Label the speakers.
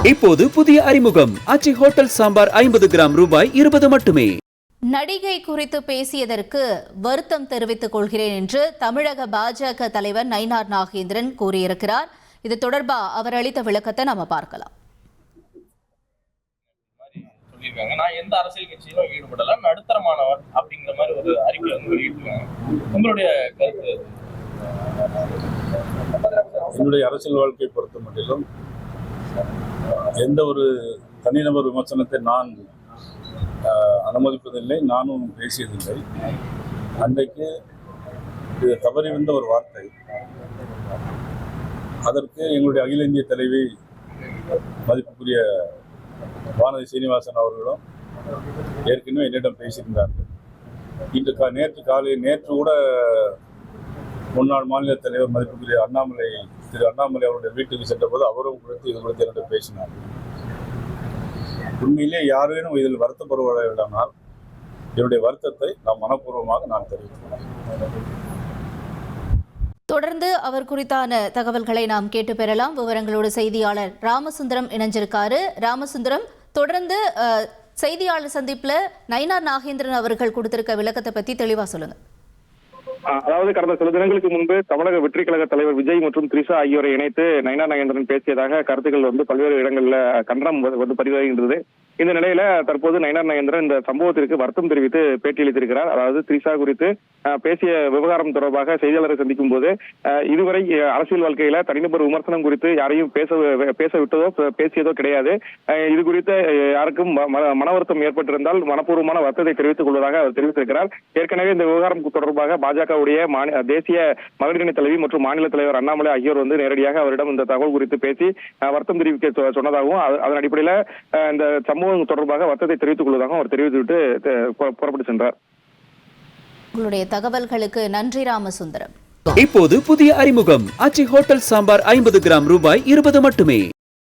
Speaker 1: இப்போது புதிய அறிமுகம் ஆச்சி ஹோட்டல் சாம்பார் 50 கிராம் ரூபாய் 20 மட்டுமே.
Speaker 2: நடிகை குறித்து பேசியதற்கு வருத்தம் தெரிவித்துக் கொள்கிறேன் என்று தமிழக பாஜக தலைவர் நயினார் நாகேந்திரன் கூறியிருக்கிறார். இது தொடர்பாக அவர் அளித்த விளக்கத்தை நாம பார்க்கலாம்.
Speaker 3: நான் எந்த அரசியல் கட்சியிலும் ஈடுபடல, நடுத்தரமானவர் அப்படிங்கிற மாதிரி ஒரு அறிக்கை வந்து வெளியிட்டிருக்காங்க. உங்களுடைய கருத்து?
Speaker 4: என்னுடைய அரசியல் வாழ்க்கையை பொறுத்த மட்டிலும் எந்த ஒரு தனிநபர் விமர்சனத்தை நான் அனுமதிப்பதில்லை, நானும் பேசியதில்லை. அன்றைக்கு இது தவறி வந்த ஒரு வார்த்தை. அதற்கு எங்களுடைய அகில இந்திய தலைவி மதிப்புக்குரிய வானதி சீனிவாசன் அவர்களும் ஏற்கனவே என்னிடம் பேசியிருந்தார்கள். நேற்று கூட முன்னாள் மாநில தலைவர் மதிப்புக்குரிய திரு அண்ணாமலை அவருடைய வீட்டுக்கு சென்றபோது அவரும் குறித்து இது குறித்து என்னிடம் பேசினார். உண்மையிலே யாரேனும் இதில் வருத்தப்படுவதானால் என்னுடைய வருத்தத்தை நான் தெரிவிக்கிறேன்.
Speaker 2: தொடர்ந்து அவர் குறித்தான தகவல்களை நாம் கேட்டு பெறலாம். விவரங்களோடு செய்தியாளர் ராமசுந்தரம் இணைஞ்சிருக்காரு. ராமசுந்தரம், தொடர்ந்து செய்தியாளர் சந்திப்புல நயினார் நாகேந்திரன் அவர்கள் கொடுத்திருக்க விளக்கத்தை பத்தி தெளிவா சொல்லுங்க.
Speaker 5: அதாவது கடந்த சில தினங்களுக்கு முன்பு தமிழக வெற்றி கழக தலைவர் விஜய் மற்றும் திரிஷா ஆகியோரை இணைத்து நயினார் நாகேந்திரன் பேசியதாக கருத்துக்கள் வந்து பல்வேறு இடங்களில் கண்டனம் வந்து பதிவாகின்றது. இந்த நிலையில தற்போது நயினார் நாகேந்திரன் இந்த சம்பவத்திற்கு வருத்தம் தெரிவித்து பேட்டியளித்திருக்கிறார். அதாவது திரிஷா குறித்து பேசிய விவகாரம் தொடர்பாக செய்தியாளரை சந்திக்கும் போது இதுவரை அரசியல் வாழ்க்கையில தனிநபர் விமர்சனம் குறித்து யாரையும் பேச விட்டதோ பேசியதோ கிடையாது. இது குறித்து யாருக்கும் மன வருத்தம் ஏற்பட்டிருந்தால் மனப்பூர்வமான வருத்தத்தை தெரிவித்துக் கொள்வதாக அவர் தெரிவித்திருக்கிறார். ஏற்கனவே இந்த விவகாரம் தொடர்பாக பாஜகவுடைய தேசிய மகளிரணி தலைவி மற்றும் மாநில தலைவர் அண்ணாமலை ஆகியோர் வந்து நேரடியாக அவரிடம் இந்த தகவல் குறித்து பேசி வருத்தம் தெரிவிக்க சொன்னதாகவும் அதன் அடிப்படையில் இந்த சம்பவம் தொடர்பாக வருத்தத்தை தெரிவித்துக் கொள்வதாகவும் அவர் தெரிவித்துவிட்டு புறப்பட்டு சென்றார்.
Speaker 2: உங்களுடைய தகவல்களுக்கு நன்றி ராமசுந்தரம்.
Speaker 1: இப்போது புதிய அறிமுகம் ஆச்சி ஹோட்டல் சாம்பார் 50 கிராம் ரூபாய் 20 மட்டுமே.